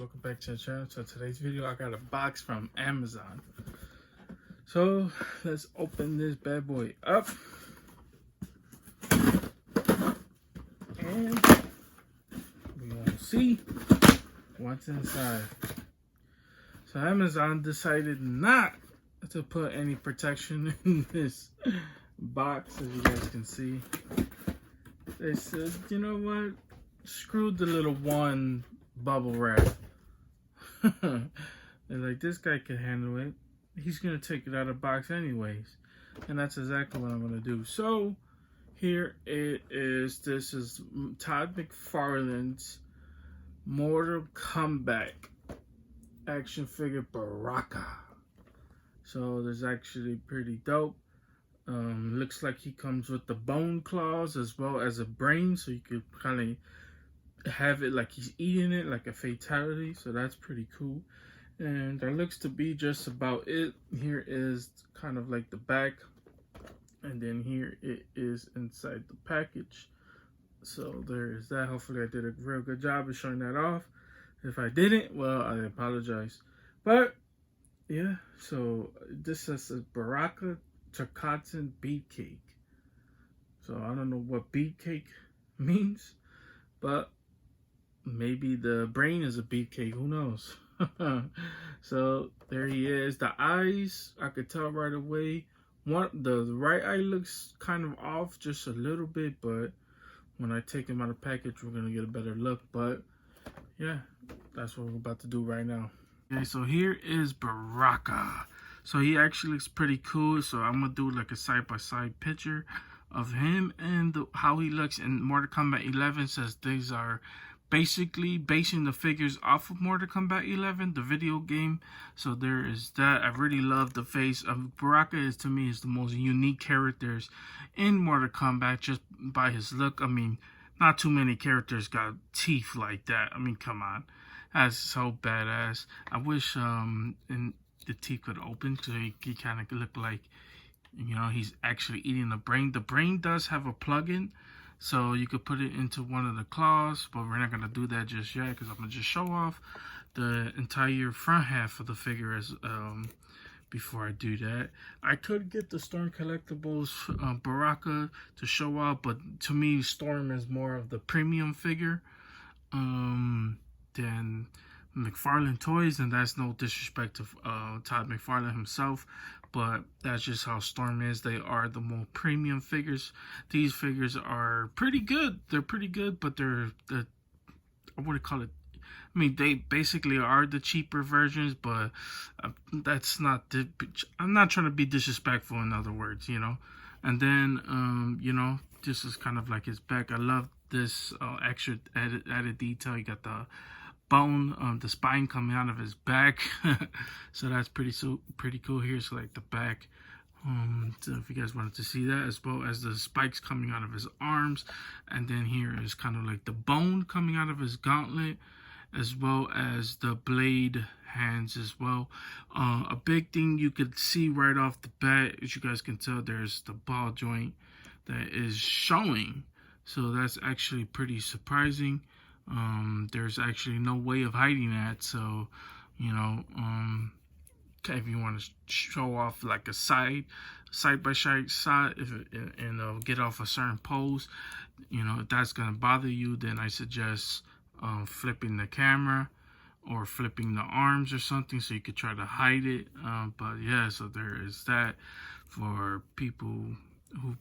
welcome back to the channel. So today's video, I got a box from Amazon. So let's open this bad boy up, and we will see what's inside. So Amazon decided not to put any protection in this box, as you guys can see. They said, you know what, screw the little one bubble wrap. They're like, this guy can handle it. He's gonna take it out of the box anyways, and that's exactly what I'm gonna do. So here it is. This is Todd McFarlane's Mortal Kombat action figure Baraka. So this is actually pretty dope. Looks like he comes with the bone claws as well as a brain, so you could kind of have it like he's eating it, like a fatality. So that's pretty cool. And that looks to be just about it. Here is kind of like the back, and then here it is inside the package. So there is that. Hopefully I did a real good job of showing that off. If I didn't, well, I apologize. But yeah, so this is a Baraka Chakatsan bead cake. So I don't know what bead cake means, but maybe the brain is a bead cake, who knows. So there he is. The eyes, I could tell right away. The right eye looks kind of off just a little bit, but when I take him out of the package, we're gonna get a better look. But yeah, that's what we're about to do right now. Okay, so here is Baraka. So he actually looks pretty cool. So I'm gonna do like a side-by-side picture of him and how he looks in Mortal Kombat 11. Says these are basically basing the figures off of Mortal Kombat 11, the video game. So there is that. I really love the face of Baraka. Is to me is the most unique characters in Mortal Kombat just by his look. I mean, not too many characters got teeth like that. I mean, come on, that's so badass. I wish the teeth could open so he kind of look like, you know, he's actually eating the brain. The brain does have a plug-in, so you could put it into one of the claws, but we're not going to do that just yet because I'm going to just show off the entire front half of the figure as before I do that. I could get the Storm Collectibles Baraka to show off, but to me, Storm is more of the premium figure than McFarlane Toys, and that's no disrespect to Todd McFarlane himself, but that's just how Storm is. They are the more premium figures. These figures are pretty good. They're pretty good, but they're I wouldn't call it. I mean, they basically are the cheaper versions, but that's not. I'm not trying to be disrespectful. In other words, you know. And then, you know, this is kind of like his back. I love this extra added detail. You got the bone, the spine coming out of his back. So that's pretty cool. Here's like the back. So if you guys wanted to see that, as well as the spikes coming out of his arms, and then here is kind of like the bone coming out of his gauntlet, as well as the blade hands as well. A big thing you could see right off the bat, as you guys can tell, there's the ball joint that is showing. So that's actually pretty surprising. There's actually no way of hiding that. So, you know, if you want to show off like a side by side, and get off a certain pose, you know, if that's gonna bother you, then I suggest flipping the camera or flipping the arms or something so you could try to hide it. But yeah, so there is that for people who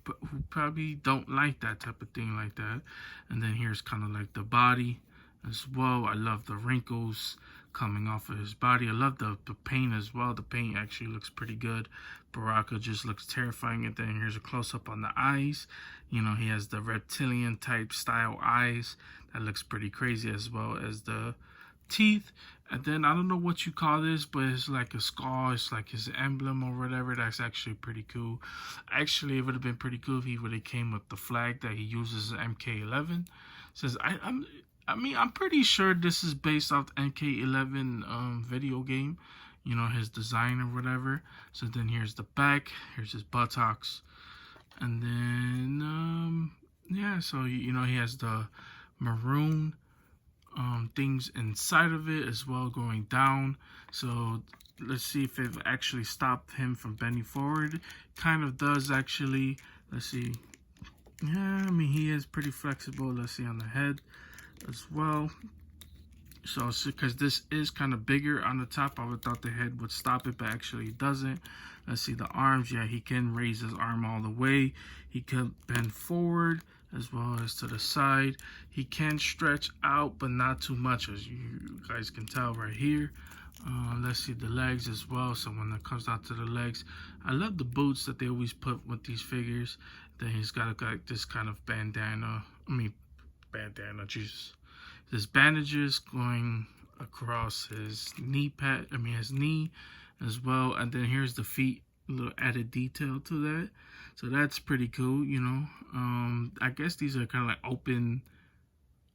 probably don't like that type of thing like that. And then here's kind of like the body as well. I love the wrinkles coming off of his body. I love the paint as well. The paint actually looks pretty good. Baraka just looks terrifying. And then here's a close-up on the eyes. You know, he has the reptilian type style eyes. That looks pretty crazy, as well as the teeth. And then I don't know what you call this, but it's like a skull. It's like his emblem or whatever. That's actually pretty cool. Actually, it would have been pretty cool if he would have came with the flag that he uses, MK11. Says I mean, I'm pretty sure this is based off the MK11 video game, you know, his design or whatever. So then here's the back, here's his buttocks, and then yeah, so you know, he has the maroon things inside of it as well going down. So let's see if it actually stopped him from bending forward. Kind of does actually. Let's see. Yeah, I mean, he is pretty flexible. Let's see on the head as well. So because this is kind of bigger on the top, I would thought the head would stop it, but actually it doesn't. Let's see the arms. Yeah, he can raise his arm all the way. He can bend forward as well as to the side. He can stretch out, but not too much, as you guys can tell right here. Let's see the legs as well. So when it comes down to the legs, I love the boots that they always put with these figures. Then he's got like this kind of bandana. Jesus. There's bandages going across his knee pad. His knee as well. And then here's the feet, a little added detail to that. So that's pretty cool, you know. I guess these are kind of like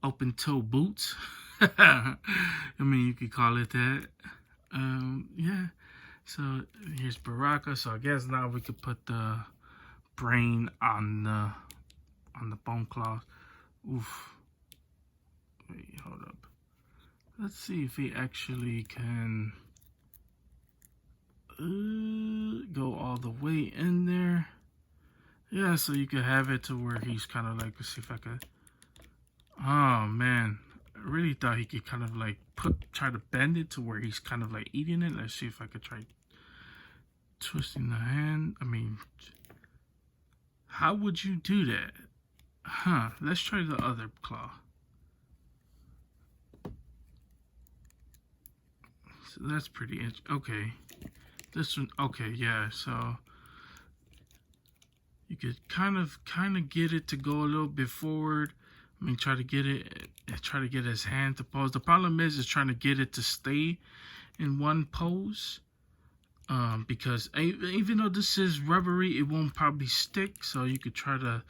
open toe boots. I mean, you could call it that. Yeah. So here's Baraka. So I guess now we could put the brain on the bone cloth. Oof. Wait, hold up. Let's see if he actually can go all the way in there. Yeah, so you could have it to where he's kind of like, let's see if I could. Oh man, I really thought he could kind of like try to bend it to where he's kind of like eating it. Let's see if I could try twisting the hand. I mean, how would you do that? Huh, let's try the other claw. So that's pretty interesting. Okay, this one. Okay, yeah. So you could kind of get it to go a little bit forward. I mean, try to get his hand to pose. The problem is trying to get it to stay in one pose. Because even though this is rubbery, it won't probably stick. So you could try to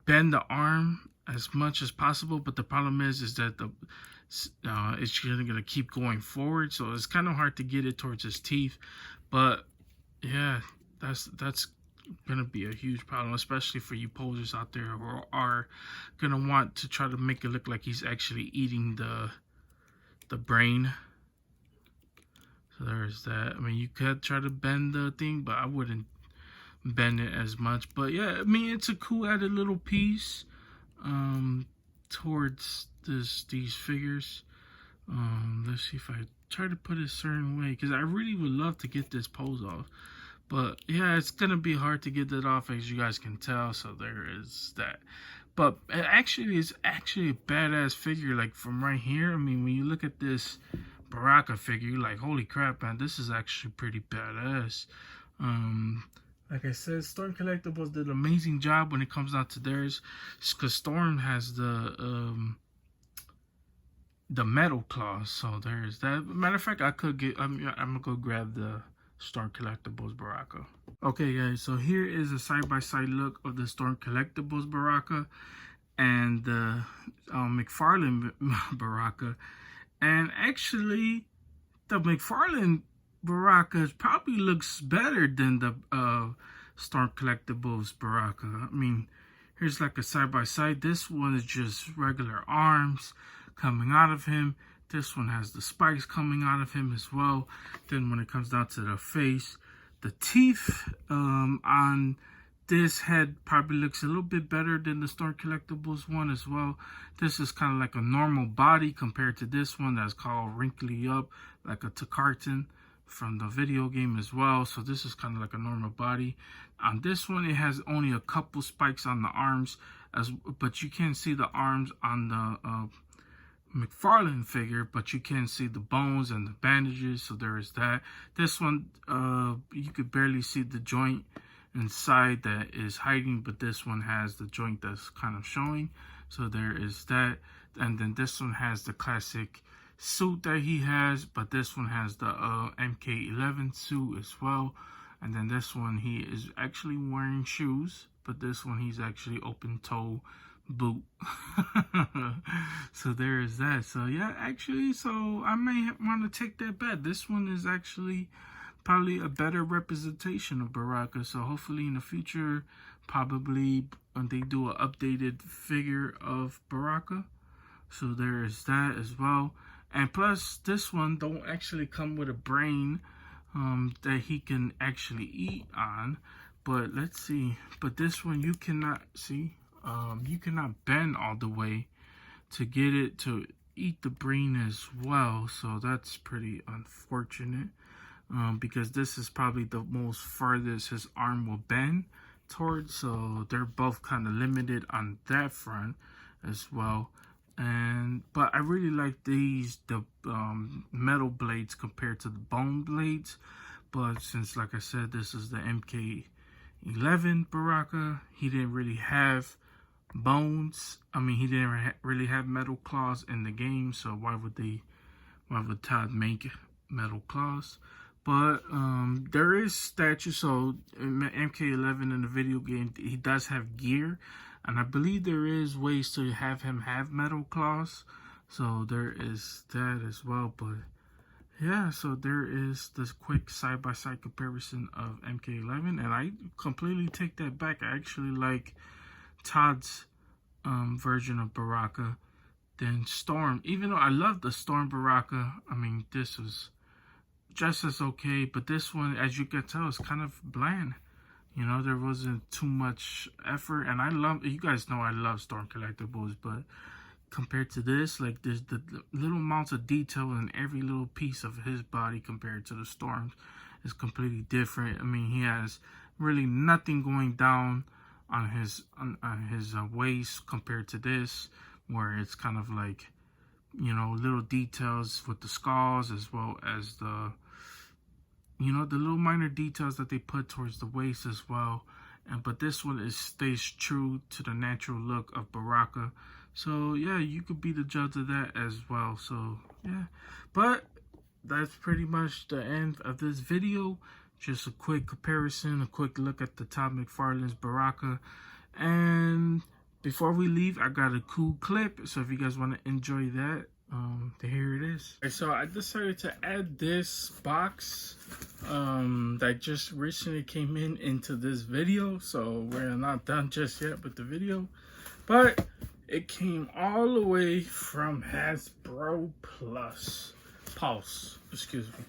bend the arm as much as possible. But the problem is that it's gonna keep going forward. So it's kind of hard to get it towards his teeth. But yeah, that's gonna be a huge problem, especially for you posers out there who are gonna want to try to make it look like he's actually eating the brain. So there's that. I mean, you could try to bend the thing, but I wouldn't bend it as much. But yeah, I mean, it's a cool added little piece towards these figures. Let's see if I try to put it a certain way, because I really would love to get this pose off. But yeah, it's gonna be hard to get that off, as you guys can tell. So there is that. But it's actually a badass figure. Like from right here, I mean, when you look at this Baraka figure, you're like, holy crap, man, this is actually pretty badass. Like I said, Storm Collectibles did an amazing job when it comes down to theirs, because Storm has the metal claws. So there's that. Matter of fact, I could get. I'm gonna go grab the Storm Collectibles Baraka. Okay, guys. So here is a side-by-side look of the Storm Collectibles Baraka and the McFarlane Baraka. And actually, the McFarlane Baraka probably looks better than the Storm Collectibles Baraka. I mean, here's like a side-by-side. This one is just regular arms coming out of him. This one has the spikes coming out of him as well. Then when it comes down to the face, the teeth on this head probably looks a little bit better than the Storm Collectibles one as well. This is kind of like a normal body compared to this one that's called Wrinkly Up, like a Takarton from the video game as well. So this is kind of like a normal body. On this one, it has only a couple spikes on the arms, but you can see the arms on the McFarlane figure, but you can see the bones and the bandages. So there is that. This one, you could barely see the joint inside that is hiding, but this one has the joint that's kind of showing. So there is that. And then this one has the classic suit that he has, but this one has the MK11 suit as well. And then this one, he is actually wearing shoes, but this one he's actually open toe boot. So there is that. So yeah, actually, so I may want to take that back. This one is actually probably a better representation of Baraka. So hopefully in the future, probably when they do an updated figure of Baraka, So there is that as well. And plus, this one don't actually come with a brain that he can actually eat on. But let's see. But this one you cannot see. You cannot bend all the way to get it to eat the brain as well. So that's pretty unfortunate. Because this is probably the most farthest his arm will bend towards. So they're both kind of limited on that front as well. But I really like the metal blades compared to the bone blades. But since, like I said, this is the MK11 Baraka, he didn't really have bones. I mean, he didn't really have metal claws in the game, so why would Todd make metal claws? But there is statues. So in MK11 in the video game, he does have gear. And I believe there is ways to have him have metal claws. So there is that as well. But yeah, so there is this quick side-by-side comparison of MK11. And I completely take that back. I actually like Todd's version of Baraka than Storm. Even though I love the Storm Baraka, I mean, this was just as okay. But this one, as you can tell, is kind of bland. You know, there wasn't too much effort. And I love, you guys know I love Storm collectibles, but compared to this, like, there's the little amounts of detail in every little piece of his body compared to the Storms is completely different. I mean, he has really nothing going down on his waist compared to this, where it's kind of like, you know, little details with the skulls, as well as the, you know, the little minor details that they put towards the waist as well. But this one stays true to the natural look of Baraka. So yeah, you could be the judge of that as well. So yeah, but that's pretty much the end of this video. Just a quick comparison, a quick look at the Todd McFarlane's Baraka. And before we leave, I got a cool clip. So if you guys want to enjoy that, here it is. So I decided to add this box that just recently came into this video. So we're not done just yet with the video, but it came all the way from Hasbro Pulse, excuse me.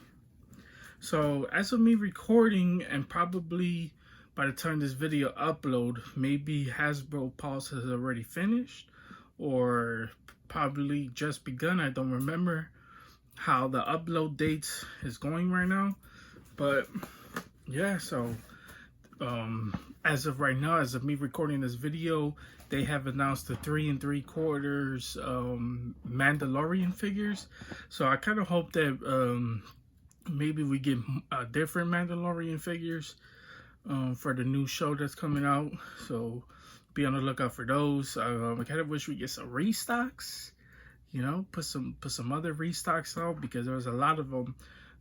So as of me recording, and probably by the time this video upload, maybe Hasbro Pulse has already finished, or probably just begun. I don't remember how the upload dates is going right now. But yeah, so as of right now, as of me recording this video, they have announced the 3 3/4 Mandalorian figures. So I kind of hope that maybe we get different Mandalorian figures for the new show that's coming out. So be on the lookout for those. I kind of wish we get some restocks. You know, put some other restocks out, because there was a lot of them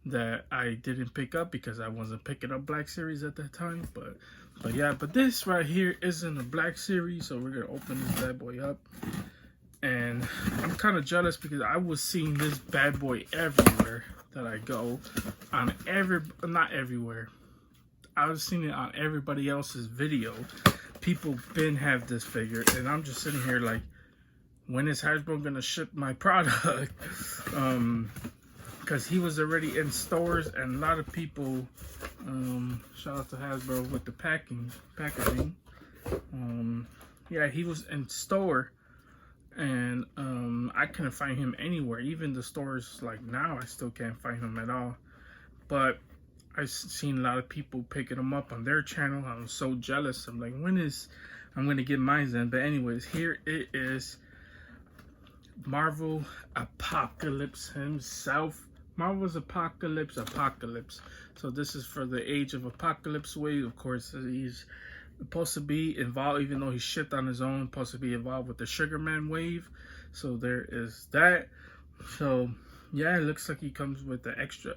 that I didn't pick up because I wasn't picking up Black Series at that time. But yeah, but this right here isn't a Black Series, so we're gonna open this bad boy up. And I'm kind of jealous because I was seeing this bad boy everywhere that I go, on not everywhere. I was seeing it on everybody else's video. People been have this figure, and I'm just sitting here like, when is Hasbro gonna ship my product? Because he was already in stores, and a lot of people, shout out to Hasbro with the packaging. Yeah, he was in store, and I couldn't find him anywhere. Even the stores like now, I still can't find him at all. But I've seen a lot of people picking them up on their channel. I'm so jealous. I'm like, when is I'm gonna get mine then? But anyways, here it is. Marvel Apocalypse himself. Marvel's Apocalypse. So this is for the Age of Apocalypse wave. Of course, he's supposed to be involved, even though he shipped on his own, supposed to be involved with the Sugar Man wave. So there is that. So yeah, it looks like he comes with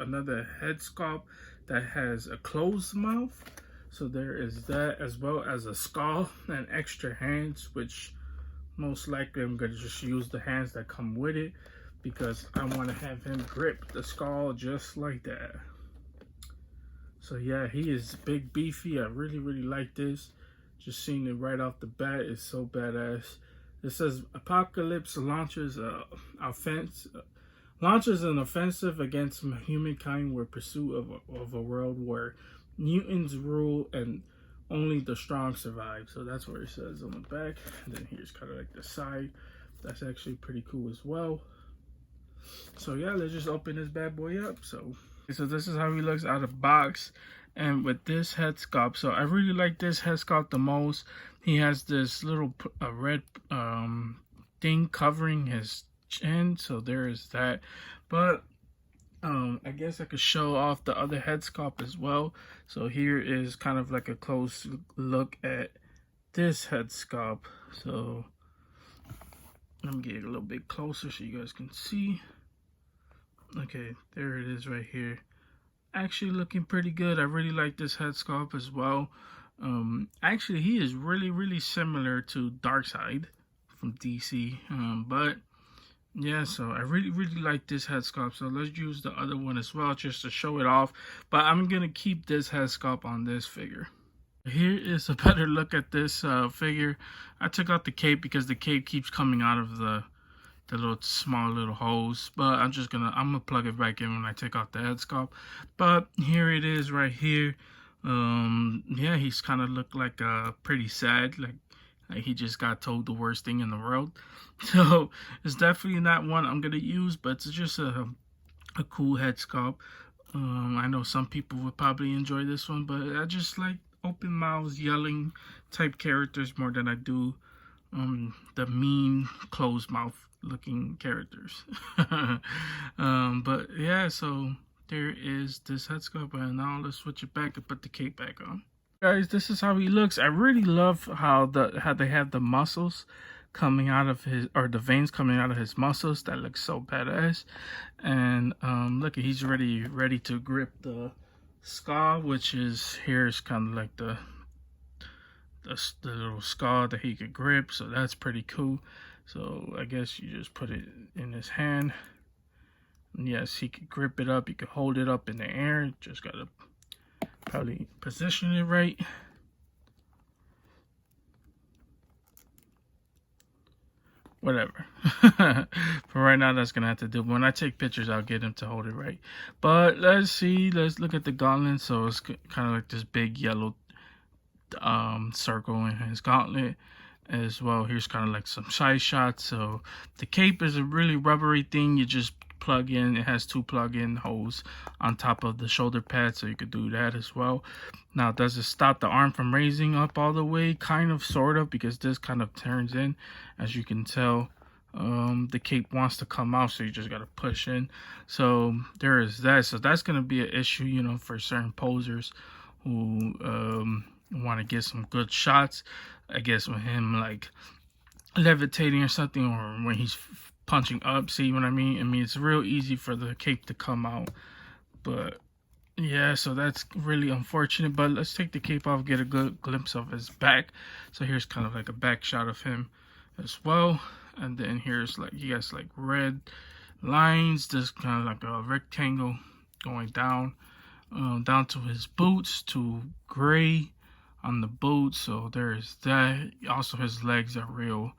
another head sculpt that has a closed mouth. So there is that, as well as a skull and extra hands, which most likely I'm going to just use the hands that come with it, because I want to have him grip the skull just like that. So yeah, he is big, beefy. I really like this. Just seeing it right off the bat is so badass. It says Apocalypse launches an offensive against humankind with pursuit of a world where mutants rule and only the strong survive. So that's what it says on the back. And then here's kind of like the side. That's actually pretty cool as well. So yeah, let's just open this bad boy up. So this is how he looks out of box, and with this head sculpt. So I really like this head sculpt the most. He has this little red thing covering his chin, so there is that. But I guess I could show off the other head sculpt as well. So here is kind of like a close look at this head sculpt. So let me get a little bit closer so you guys can see. Okay, there it is right here. Actually looking pretty good. I really like this head sculpt as well. Actually, he is really similar to Darkseid from DC. But yeah, so I really like this head sculpt. So let's use the other one as well just to show it off. But I'm gonna keep this head sculpt on this figure. Here is a better look at this figure. I took out the cape because the cape keeps coming out of the little small little holes, but I'm gonna plug it back in when I take off the head sculpt. But here it is right here. Yeah, he's kind of looked like pretty sad, like he just got told the worst thing in the world. So it's definitely not one I'm gonna use, but it's just a cool head sculpt. I know some people would probably enjoy this one, but I just like open mouths yelling type characters more than I do the mean closed mouth looking characters. But yeah, so there is this head sculpt, and now let's switch it back and put the cape back on. Guys, this is how he looks. I really love how they have the muscles coming out of his, or the veins coming out of his muscles. That looks so badass. And look, he's ready to grip the skull, which is here's kind of like the little skull that he could grip. So that's pretty cool. So I guess you just put it in his hand. And yes, he could grip it up. You could hold it up in the air. Just gotta probably position it right. Whatever. For right now, that's gonna have to do. When I take pictures, I'll get him to hold it right. But let's see. Let's look at the gauntlet. So it's kind of like this big yellow circle in his gauntlet as well. Here's kind of like some side shots. So the cape is a really rubbery thing. You just plug in. It has 2 plug-in holes on top of the shoulder pad, so you could do that as well. Now, does it stop the arm from raising up all the way? Kind of, sort of, because this kind of turns in. As you can tell, the cape wants to come out, so you just got to push in. So there is that. So that's going to be an issue, you know, for certain posers who want to get some good shots. I guess with him like levitating or something, or when he's punching up, see what I mean? I mean, it's real easy for the cape to come out. But yeah, so that's really unfortunate. But let's take the cape off, get a good glimpse of his back. So here's kind of like a back shot of him as well. And then here's like, he has like red lines, just kind of like a rectangle going down to his boots, to gray on the boots. So there's that. Also, his legs are real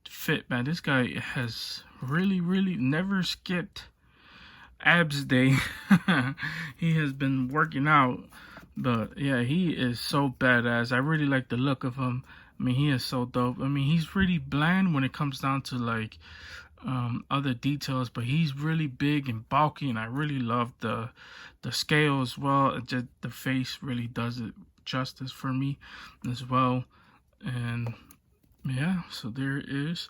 fit, man. This guy has really never skipped abs day. He has been working out. But yeah, he is so badass. I really like the look of him. I mean, he is so dope. I mean, he's really bland when it comes down to like other details, but he's really big and bulky, and I really love the scale as well. Just the face really does it justice for me as well. And yeah, so there is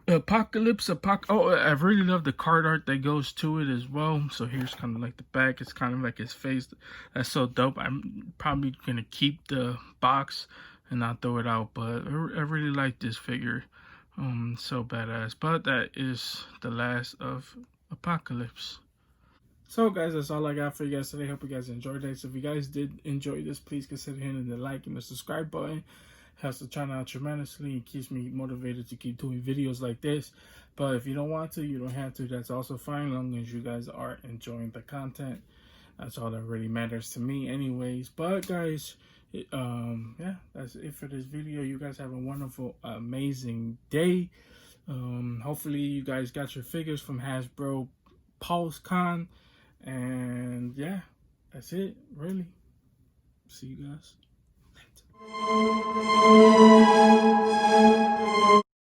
Apocalypse. Oh, I really love the card art that goes to it as well. So here's kind of like the back. It's kind of like his face. That's so dope. I'm probably gonna keep the box and not throw it out, but I really like this figure. So badass. But that is the last of Apocalypse. So guys, that's all I got for you guys today. Hope you guys enjoyed it. So if you guys did enjoy this, please consider hitting the like and the subscribe button. Helps the channel out tremendously and keeps me motivated to keep doing videos like this. But if you don't want to, you don't have to. That's also fine, as long as you guys are enjoying the content. That's all that really matters to me anyways. But guys, Yeah, that's it for this video. You guys have a wonderful, amazing day. Hopefully you guys got your figures from Hasbro PulseCon. And yeah, that's it, really. See you guys later.